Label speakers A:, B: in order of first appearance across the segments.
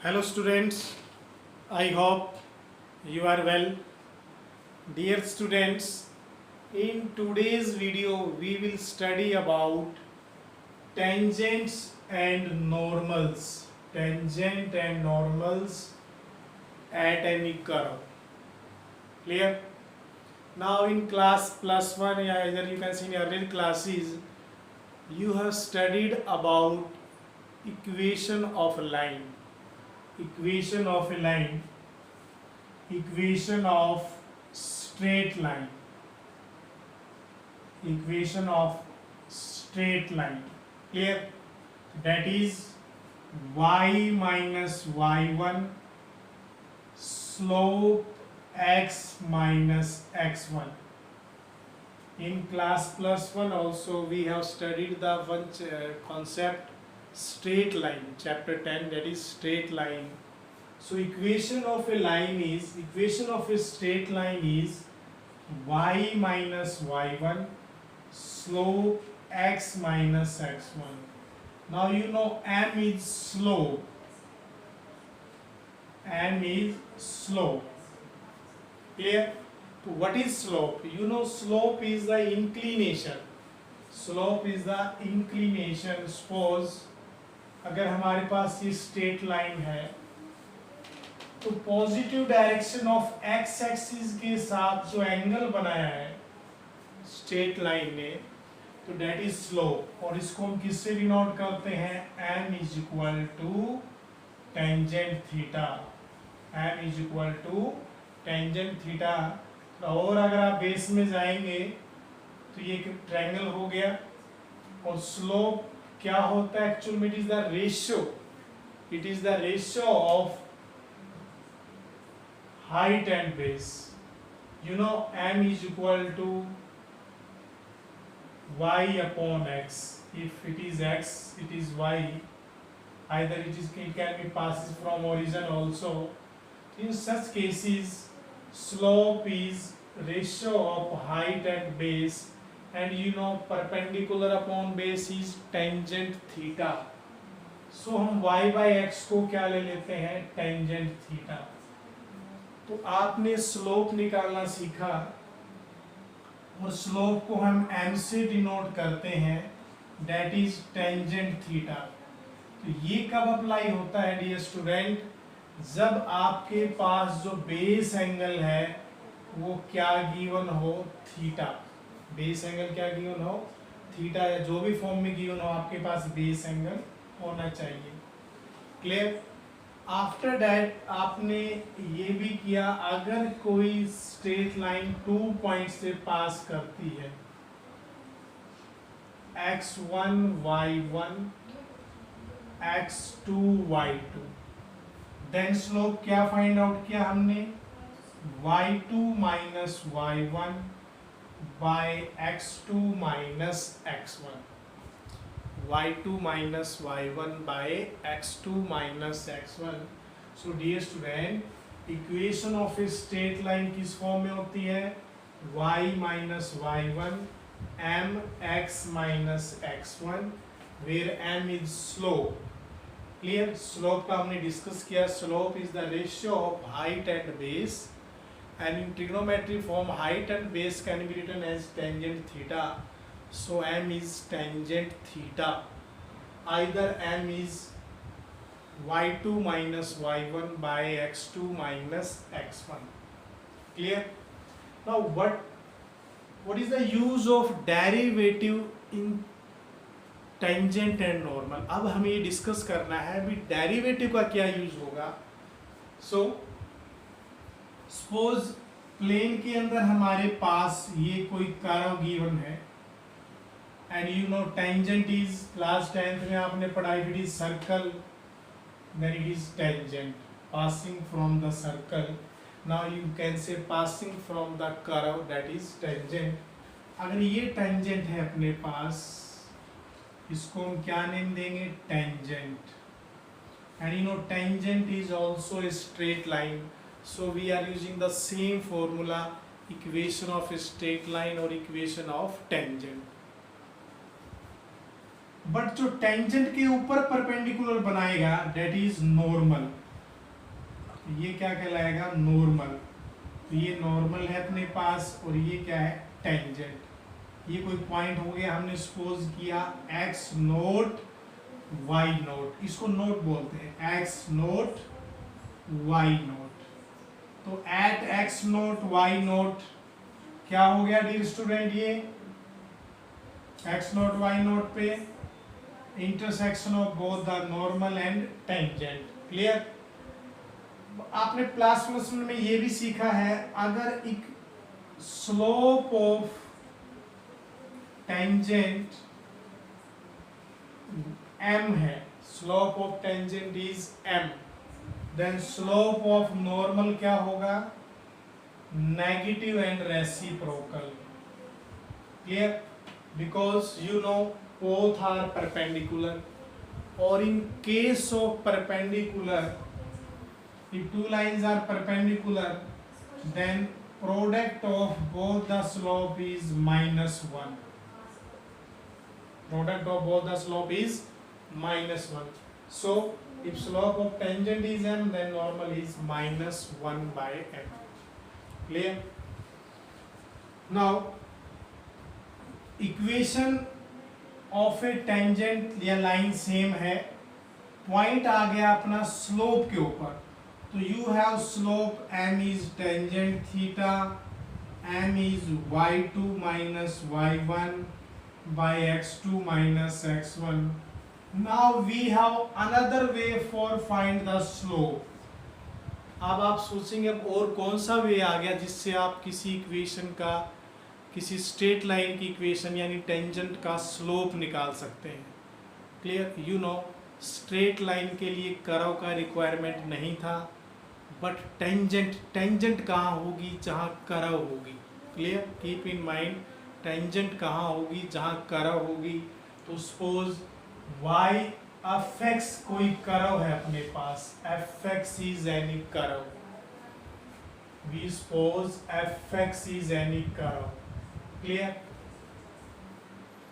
A: Hello students, I hope you are well. Dear students, in today's video we will study about tangents and normals. Tangent and normals at any curve. Clear? Now in class plus one, either you can see in earlier classes, you have studied about equation of a line. Equation of a line, equation of straight line, equation of straight line. Clear? That is y minus y1 slope x minus x1. In class plus one also we have studied the one concept straight line, chapter 10, that is straight line. So equation of a line is, equation of a straight line is y minus y1 slope x minus x1. Now you know m is slope, m is slope. Clear? So what is slope? You know slope is the inclination. Slope is the inclination. Suppose अगर हमारे पास ये straight line है तो positive direction of x axis के साथ जो angle बनाया है स्ट्रेट लाइन ने, तो डेट इज स्लोप। और इसको हम किससे डिनोट करते हैं? m is equal to tangent theta. m is equal to tangent theta. और अगर आप बेस में जाएंगे तो ये ट्रायंगल हो गया। और स्लोप क्या होता है एक्चुअल में? It is the ratio, it is the ratio of height and base. You know m is equal to y upon x. if it is x, it is y. either it can be passes from origin also. In such cases slope is ratio of height and base, and you know perpendicular upon base is tangent theta. So हम y by x को क्या ले लेते हैं? tangent theta. तो आपने slope निकालना सीखा और स्लोप को हम m से डिनोट करते हैं, that is tangent theta. तो ये कब अप्लाई होता है डियर स्टूडेंट? जब आपके पास जो बेस एंगल है वो क्या गिवन हो? थीटा। बेस एंगल क्या गिवन हो? थीटा, या जो भी फॉर्म में गिवन हो आपके पास बेस एंगल होना चाहिए। क्लियर? आफ्टर दैट आपने ये भी किया, अगर कोई स्ट्रेट लाइन 2 पॉइंट से पास करती है, x1 y1 x2 y2, then slope क्या फाइंड आउट किया हमने? y2 minus y1 by x2 minus x1. y2 minus y1 by x2 minus x1. So dear student, equation of a straight line किस form में होती है? y minus y1 m x minus x1, where m is slope. Clear? Slope का हमने discuss किया। Slope is the ratio of height and base. And in trigonometry form, height and base can be written as tangent theta. So m is tangent theta. Either m is y2 minus y1 by x2 minus x1. Clear? Now what is the use of derivative in tangent and normal? अब हमें ये discuss करना है अभी derivative का क्या use होगा। So suppose plane के अंदर हमारे पास ये कोई कर्व गिवन है, and you know tangent is, class 10th में आपने पढ़ा, it is circle, then it is tangent passing from the circle. Now you can say passing from the curve, that is tangent. अगर ये tangent है अपने पास, इसको हम क्या नेम देंगे? Tangent. And you know tangent is also a straight line. So we are using the same formula, equation of a straight line or equation of tangent. But जो tangent के ऊपर परपेंडिकुलर बनाएगा, that is normal. तो ये क्या कहलाएगा, normal. तो ये नॉर्मल है अपने पास, और ये क्या है, टेंजेंट। ये कोई पॉइंट हो गया, हमने सपोज किया एक्स नोट वाई नोट, इसको नोट बोलते हैं, एक्स नोट वाई नोट। तो at x naught y naught क्या हो गया डियर स्टूडेंट, ये एक्स नोट वाई नोट पे intersection of both the normal and tangent. Clear. आपने प्लस में ये भी सीखा है, अगर एक स्लोप ऑफ टेंजेंट m है, slope of tangent is m, then slope of normal क्या होगा, negative and reciprocal. Clear, because you know both are perpendicular, or in case of perpendicular, if two lines are perpendicular, then product of both the slope is -1. Product of both the slope is -1. So if slope of tangent is m, then normal is -1 by m. Clear? Now equation of A tangent या line same है, point आ गया अपना slope के ऊपर, तो you have slope m is tangent theta, m is y2 minus y1 by x2 minus x1. Now we have another way for find the slope. अब आप सोचेंगे अब और कौन सा वे आ गया जिससे आप किसी इक्वेशन का, किसी स्ट्रेट लाइन की इक्वेशन यानी टेंजेंट का स्लोप निकाल सकते हैं। Clear, you know straight line के लिए कर्व का रिक्वायरमेंट नहीं था, बट टेंजेंट कहाँ होगी, जहाँ कर्व होगी। Clear, keep in mind, tangent कहाँ होगी, जहाँ कर्व होगी। तो सपोज y एफ एक्स कोई कर्व है अपने पास, F X is any curve, we suppose F X is any curve. Clear?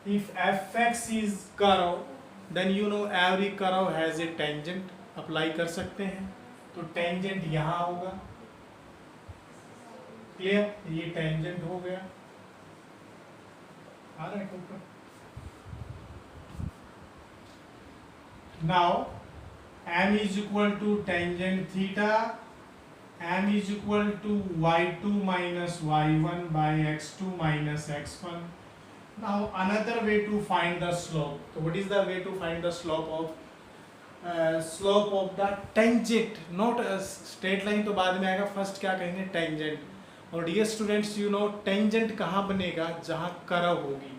A: If fx is curve, then you know every curve has a tangent. Apply कर सकते हैं, तो tangent यहाँ होगा। क्लियर, ये टेंजेंट हो गया। आ रहा है ऊपर। Now m is equal to tangent theta, m is equal to y2 minus y1 by x2 minus x1. Now another way to find the slope. So what is the way to find the slope of the tangent, not a straight line, तो बाद में आएगा, first क्या कहेंगे, tangent. और dear students you know tangent कहाँ बनेगा, जहाँ कर्व होगी।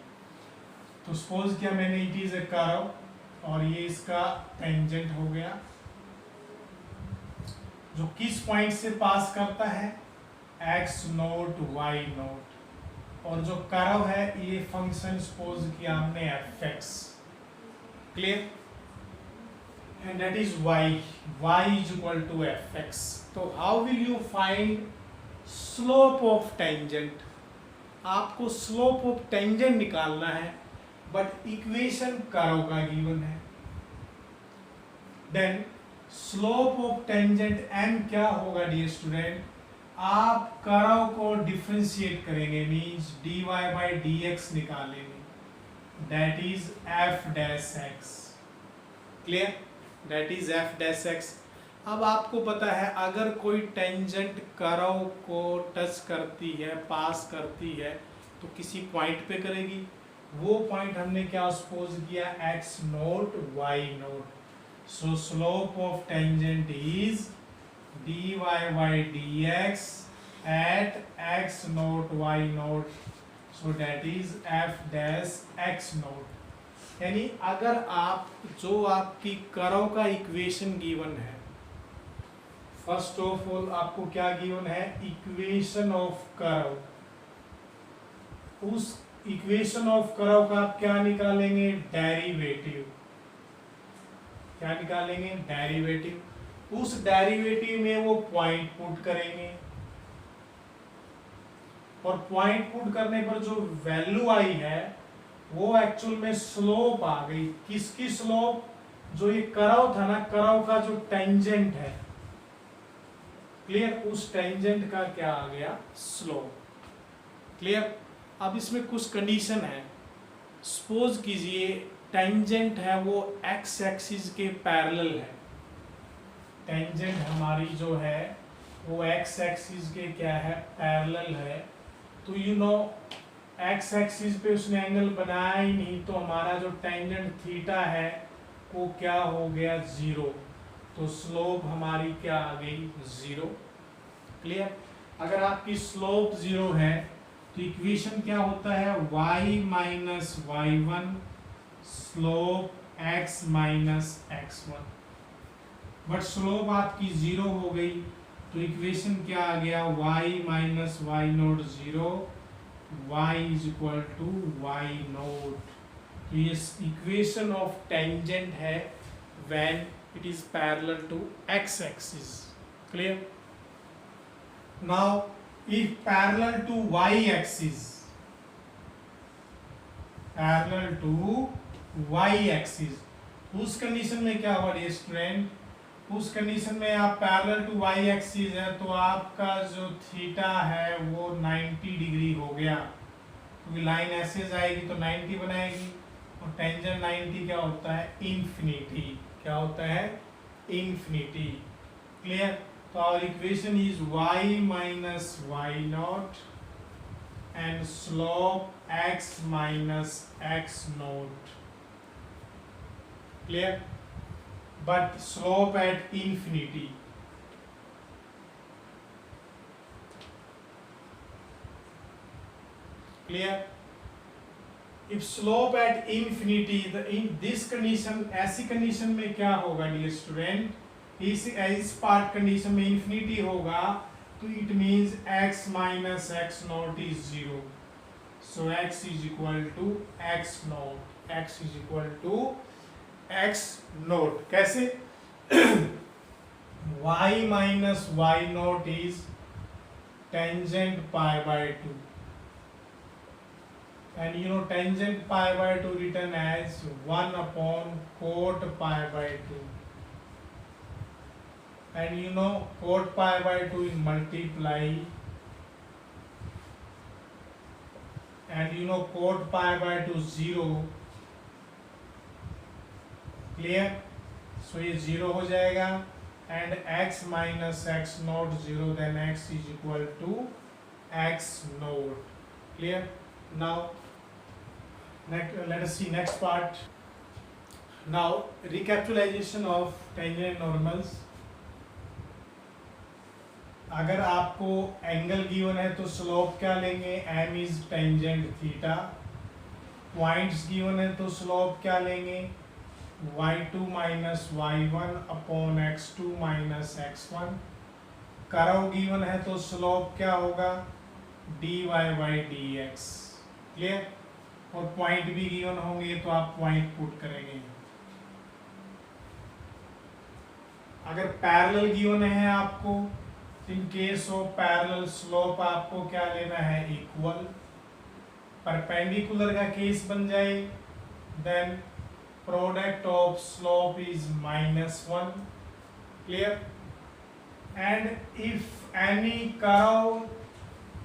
A: तो सपोज क्या मैंने, इट इज ए कर्व और ये इसका टेंजेंट हो गया, जो किस पॉइंट से पास करता है, x नोट y नोट, और जो कर्व है ये फंक्शन सपोज किया हमने fx। Clear, and that is y is equal to fx। तो how will you find slope of tangent? आपको स्लोप ऑफ टेंजेंट निकालना है, बट इक्वेशन कर्व का गिवन है। Then slope of tangent m क्या होगा डियर स्टूडेंट, आप curve को डिफरेंशिएट करेंगे, मींस dy by dx निकालेंगे, that is f dash x। Clear, that is f dash x। अब आपको पता है अगर कोई टेंजेंट कर्व को टच करती है, पास करती है, तो किसी पॉइंट पे करेगी। वो पॉइंट हमने क्या सपोज किया, x note y note. So slope of tangent is dy by dx at x naught y naught. So that is f dash x naught. यानी अगर आप जो आपकी कर्व का इक्वेशन गिवन है, फर्स्ट ऑफ ऑल आपको क्या गिवन है, इक्वेशन ऑफ कर्व। उस इक्वेशन ऑफ कर्व का आप क्या निकालेंगे, डेरिवेटिव। क्या निकालेंगे, डेरिवेटिव। उस डेरिवेटिव में वो पॉइंट पुट करेंगे, और पॉइंट पुट करने पर जो वैल्यू आई है वो एक्चुअल में स्लोप आ गई। किसकी स्लोप, जो ये कर्व था ना, कर्व का जो टेंजेंट है, क्लियर, उस टेंजेंट का क्या आ गया, स्लोप। क्लियर। अब इसमें कुछ कंडीशन है। सपोज कीजिए टेंजेंट है वो एक्स एक्सिस के पैरेलल है। टेंजेंट हमारी जो है वो एक्स एक्सिस के क्या है, पैरेलल है। तो यू नो एक्स एक्सिस पे उसने एंगल बनाया ही नहीं, तो हमारा जो टेंजेंट थीटा है वो क्या हो गया, जीरो। तो स्लोप हमारी क्या आ गई, जीरो। क्लियर। अगर आपकी स्लोप जीरो है तो इक्वेशन क्या होता है, y minus y one slope x minus x one. But slope आपकी जीरो हो गई तो इक्वेशन क्या आ गया, y minus y naught zero, y is equal to y naught. तो ये इक्वेशन ऑफ टेंजेंट है when it is parallel to x axis. Clear. Now if parallel to y axis, parallel to y axis, उस condition में क्या होगा student, उस condition में आप पैरेलल टू y एक्सिस है तो आपका जो थीटा है वो 90 डिग्री हो गया, क्योंकि लाइन ऐसे जाएगी तो 90 बनाएगी, और टेंजेंट 90 क्या होता है, इन्फिनिटी। क्या होता है, infinity. Clear. So our equation is y minus y naught and slope x minus x naught. Clear? But slope at infinity. Clear? If slope at infinity, in this condition, ऐसी condition में क्या होगा dear student? इस part condition में infinity होगा तो it means x minus x naught is zero. So x is equal to x naught, x is equal to x naught. कैसे, y minus y naught is tangent pi by two, and you know tangent pi by two written as 1 upon cot pi by two, and you know cot pi by 2 is multiply, and you know cot pi by 2 0। clear। so ये 0 हो जाएगा, and x minus x not 0, then x is equal to x naught। clear। now let us see next part। now recapitulation of tangent normals। अगर आपको angle given है तो slope क्या लेंगे, m is tangent theta. Points given है तो slope क्या लेंगे, y2 minus y one upon x2 minus x1। Curve given है तो स्लोप क्या होगा, dy बाई dx। क्लियर। और पॉइंट भी गिवन होंगे तो आप पॉइंट पुट करेंगे। अगर पैरेलल गिवन है आपको, इन केस ऑफ पैरेलल स्लोप आपको क्या लेना है, इक्वल। परपेंडिकुलर का केस बन जाए then product of slope is -1। Clear. And if any curve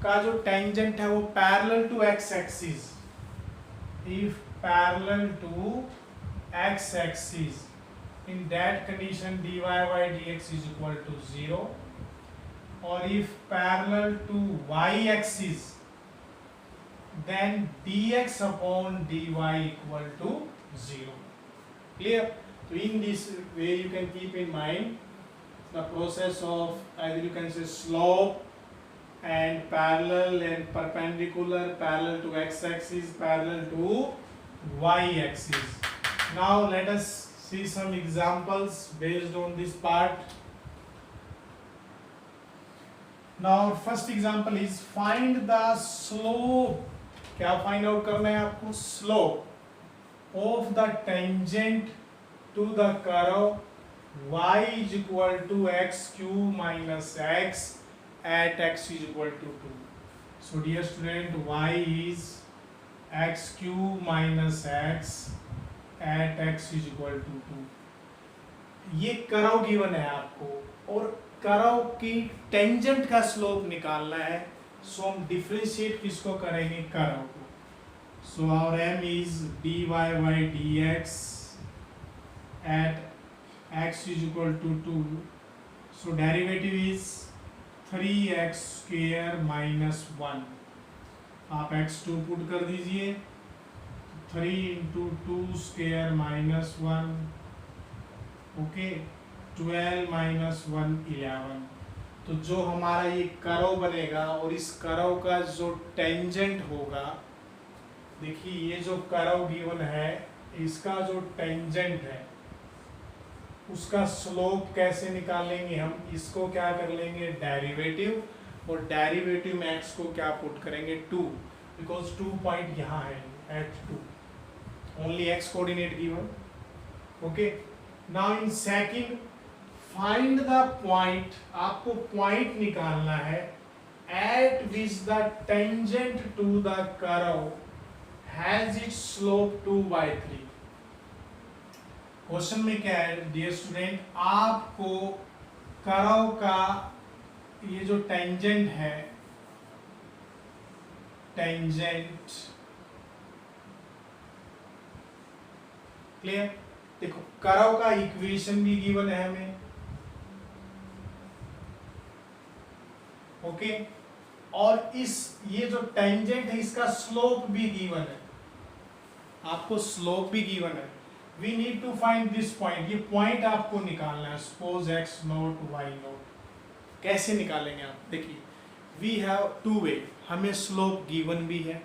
A: का जो टेंजेंट है वो parallel to x axis, if parallel to x axis, in that condition dy by dx is equal to 0, or if parallel to y axis then dx upon dy equal to 0। clear। so in this way you can keep in mind the process of either you can say slope and parallel and perpendicular, parallel to x axis, parallel to y axis। now let us see some examples based on this part। now first example is find the slope। क्या find out करना है आपको, slope of the tangent to the curve y is equal to x cube minus x at x is equal to 2। so dear student y is x cube minus x at x is equal to 2। ये curve given है आपको, और curve की tangent का slope निकालना है, सो हम differentiate किसको करेंगे, कर्व को। So our m is dy by dx at x is equal to 2, so derivative is 3x square minus 1। आप x2 पुट कर दीजिए, 3 into 2 square minus 1, okay, 12 minus 1 11। तो जो हमारा ये कर्व बनेगा और इस कर्व का जो टेंजेंट होगा, देखिए ये जो कर्व गिवन है इसका जो टेंजेंट है उसका स्लोप कैसे निकालेंगे हम, इसको क्या कर लेंगे, डेरिवेटिव, और डेरिवेटिव में x को क्या पुट करेंगे, 2, बिकॉज 2 पॉइंट यहाँ है at 2, only x coordinate given. Okay, now in second find the point, आपको पॉइंट निकालना है at which the tangent to the curve has its slope 2/3। Question में क्या है डियर स्टूडेंट, आपको कर्व का ये जो टेंजेंट है, टेंजेंट क्लियर, देखो कर्व का इक्वेशन भी गिवन है हमें, ओके, और इस ये जो टेंजेंट है इसका स्लोप भी गिवन है, आपको स्लोप भी गिवन है। We need to find this point, ये पॉइंट आपको निकालना है, suppose x naught y naught. कैसे निकालेंगे आप, देखिए वी हैव टू वे, हमें स्लोप गिवन भी है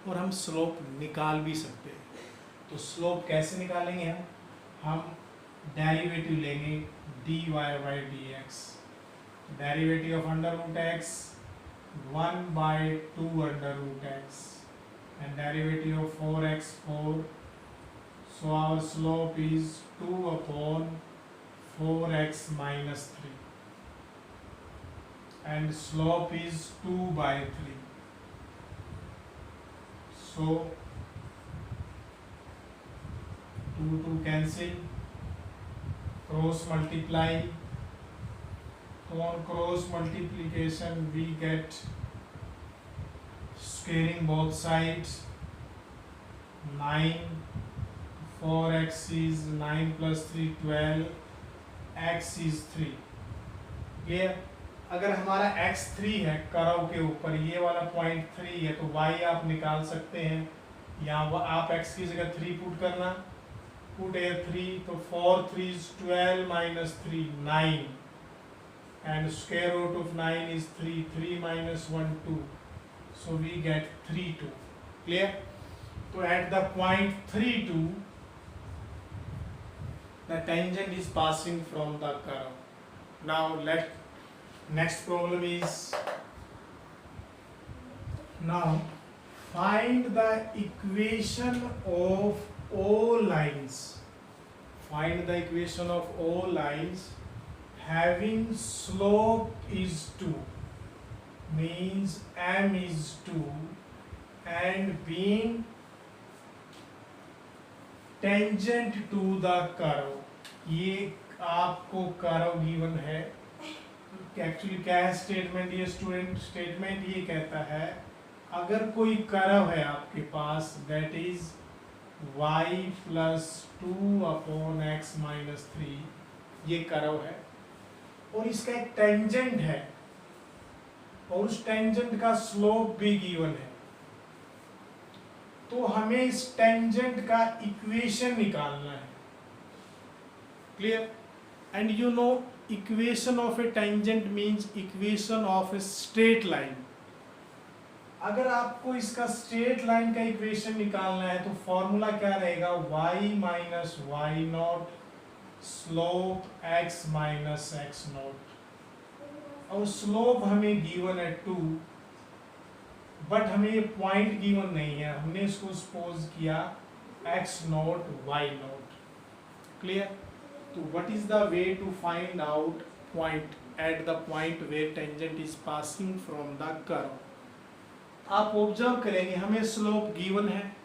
A: और हम स्लोप निकाल भी सकते हैं। तो स्लोप कैसे निकालेंगे हम डेरिवेटिव लेंगे dy by dx, derivative of under root x 1/2 under root x and derivative of 4x 4, so our slope is 2/4x minus 3 and slope is 2/3, so 2 cancel, cross multiply, so on cross multiplication we get squaring both sides 9, 4x is 9 plus 3 12, x is 3। ये अगर हमारा x 3 है curve के ऊपर, ये वाला point 3 है, तो y आप निकाल सकते हैं, यहाँ आप x की जगह 3 पुट करना, पुट ए 3, तो 4 3 12 minus 3 9 and square root of 9 is 3, 3 minus 1 2, so we get 3 2। clear, so at the point 3 2 the tangent is passing from the curve। now next problem is, now find the equation of all lines, find the equation of all lines having slope is 2, means m is 2 and being tangent to the curve। ये आपको curve given है, actually क्या है statement, ये student statement ये कहता है अगर कोई कर्व है आपके पास that is y plus 2/x minus 3, ये कर्व है और इसका एक टेंजेंट है और उस टेंजेंट का स्लोप भी गिवन है, तो हमें इस टेंजेंट का इक्वेशन निकालना है। Clear, and you no equation of A tangent means equation of a straight line. अगर आपको इसका स्ट्रेट लाइन का इक्वेशन निकालना है तो फॉर्मूला क्या रहेगा, y minus y naught slope x minus x naught, और स्लोप हमें गिवन है 2, बट हमें ये पॉइंट गिवन नहीं है, हमने इसको सपोज किया x naught y naught. Clear, तो what is the way to find out point at the point where tangent is passing from the curve. आप ऑब्जर्व करेंगे हमें स्लोप गिवन है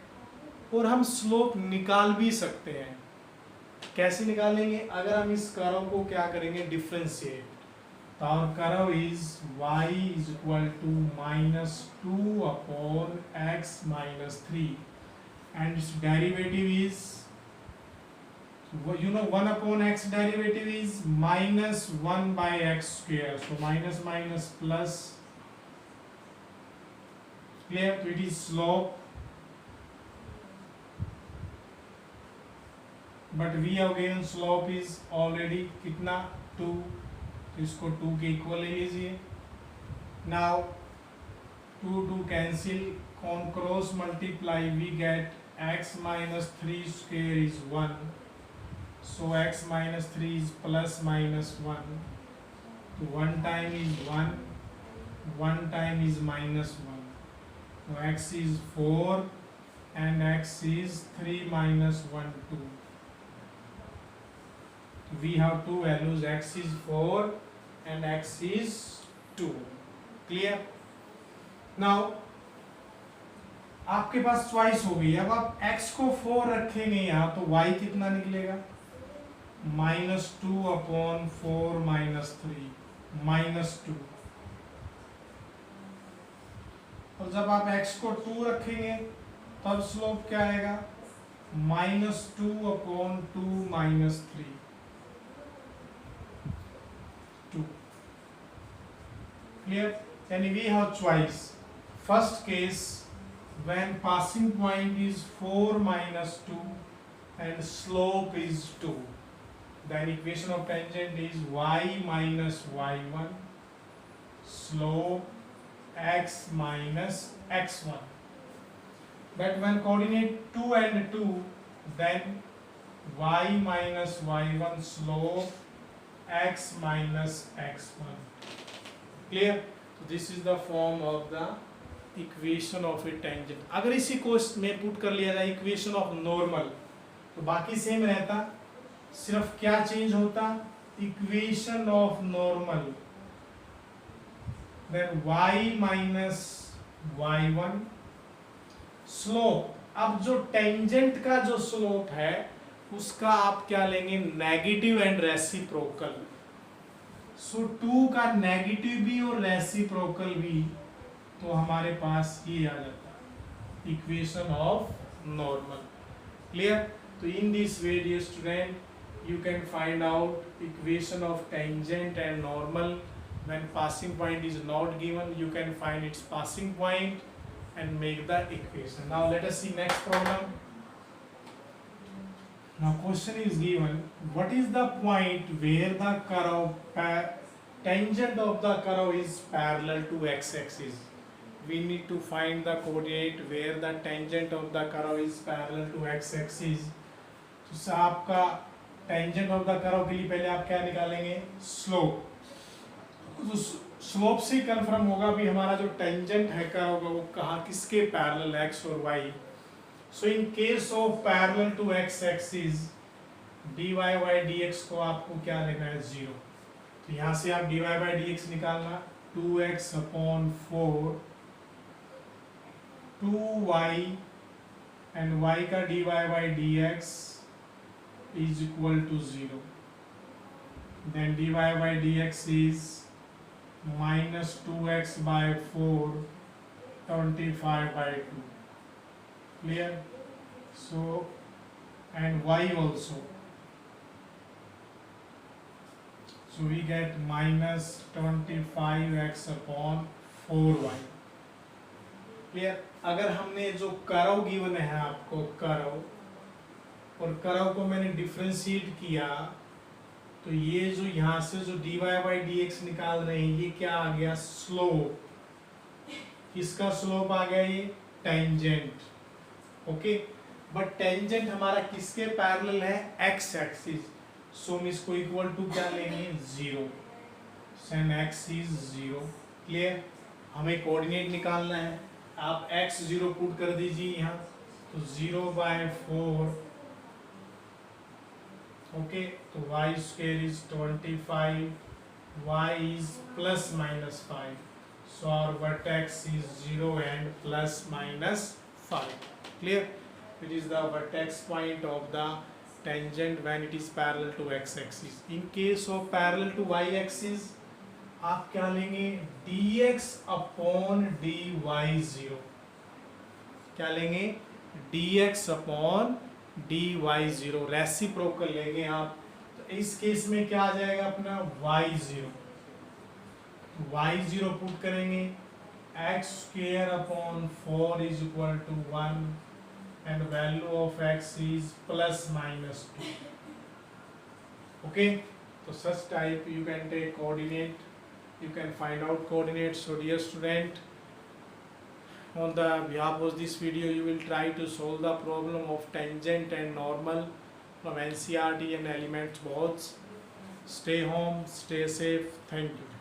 A: और हम स्लोप निकाल भी सकते हैं। कैसे निकालेंगे, अगर हम इस कर्व को क्या करेंगे differentiate, So our curve is y is equal to minus 2 upon x minus 3, and its derivative is, you know, 1 upon x derivative is minus 1 by x square. So minus minus plus, clear? So it is slope, but we have given slope is already कितना 2, तो इसको 2 के equal ले लीजिए. Now 2 cancel, on cross multiply we get x minus 3 square is 1, so x minus 3 is plus minus 1, so 1 time is 1, 1 time is minus 1, so x is 4 and x is 3 minus 1 2. We have two values, x is 4 and x is 2. Clear? Now आपके पास choice हो गई. अब आप x को 4 रखेंगे यहाँ, तो y कितना निकलेगा? Minus 2 upon 4 minus 3 minus 2. और जब आप x को 2 रखेंगे तब स्लोप क्या आएगा? Minus 2 upon 2 minus 3 2. Clear? Yani we have choice. First case, when passing point is 4 minus 2 and slope is 2, then equation of tangent is y minus y1 slope x minus x1. But when coordinate 2 and 2, then y minus y1 slope x minus x1. Clear? So this is the form of the equation of a tangent. अगर इसी को में put कर लिया जाए equation of normal, तो बाकी same रहता, सिर्फ क्या चेंज होता? Equation of normal, then y minus y1 slope. अब जो टेंजेंट का जो स्लोप है उसका आप क्या लेंगे? Negative and reciprocal. सो 2 का नेगेटिव भी और रेसिप्रोकल भी, तो हमारे पास ये आ जाता है इक्वेशन ऑफ नॉर्मल. क्लियर? तो in this way dear student you can find out equation of tangent and normal. When passing point is not given, you can find its passing point and make the equation. Now let us see next problem. Now question is given, what is the point where the curve tangent of the curve is parallel to x-axis? We need to find the coordinate where the tangent of the curve is parallel to x-axis. तो आपका tangent of the curve के लिए पहले आप क्या निकालेंगे? slope. तो slope से कन्फर्म होगा भी हमारा जो टेंजेंट है क्या होगा, वो कहाँ किसके पैरेलल, एक्स और y. So in case of parallel to x axis, dy by dx को आपको क्या लेना है? 0. तो यहाँ से आप dy बाई dx निकालना 2x upon 4 2y and y का dy by dx is equal to 0. Then dy by dx is minus 2x by 4 25 by 2. Clear? So and y also, so we get minus 25x upon 4y. Clear? अगर हमने जो curve given है आपको, curve, और curve को मैंने differentiate किया, तो ये जो यहाँ से जो dy बाई dx निकाल रहे हैं, ये क्या आ गया? स्लोप. किसका स्लोप आ गया? ये टेंजेंट. ओके, बट टेंजेंट हमारा किसके पैरेलल है? X axis. सो हम इसको इक्वल टू क्या लेंगे? 0. Sen x is 0. क्लियर? हमें कोऑर्डिनेट निकालना है. आप x 0 पुट कर दीजिए यहाँ, तो 0 बाय 4. ओके, तो y square is 25, y is plus minus 5, so our vertex is 0 and plus minus 5. Clear? It is the vertex point of the tangent when it is parallel to x-axis. In case of parallel to y-axis, आप क्या लेंगे, dx upon dy 0, क्या लेंगे, dx upon dy 0 reciprocal लेंगे आप। तो इस case में क्या आ जाएगा अपना y0 पुट करेंगे, x square upon 4 is equal to 1 and value of x is plus minus 2. Okay, so such type you can take coordinate, you can find out coordinates. So dear student, on the behalf of this video you will try to solve the problem of tangent and normal from NCERT and elements both. Stay home, stay safe, thank you.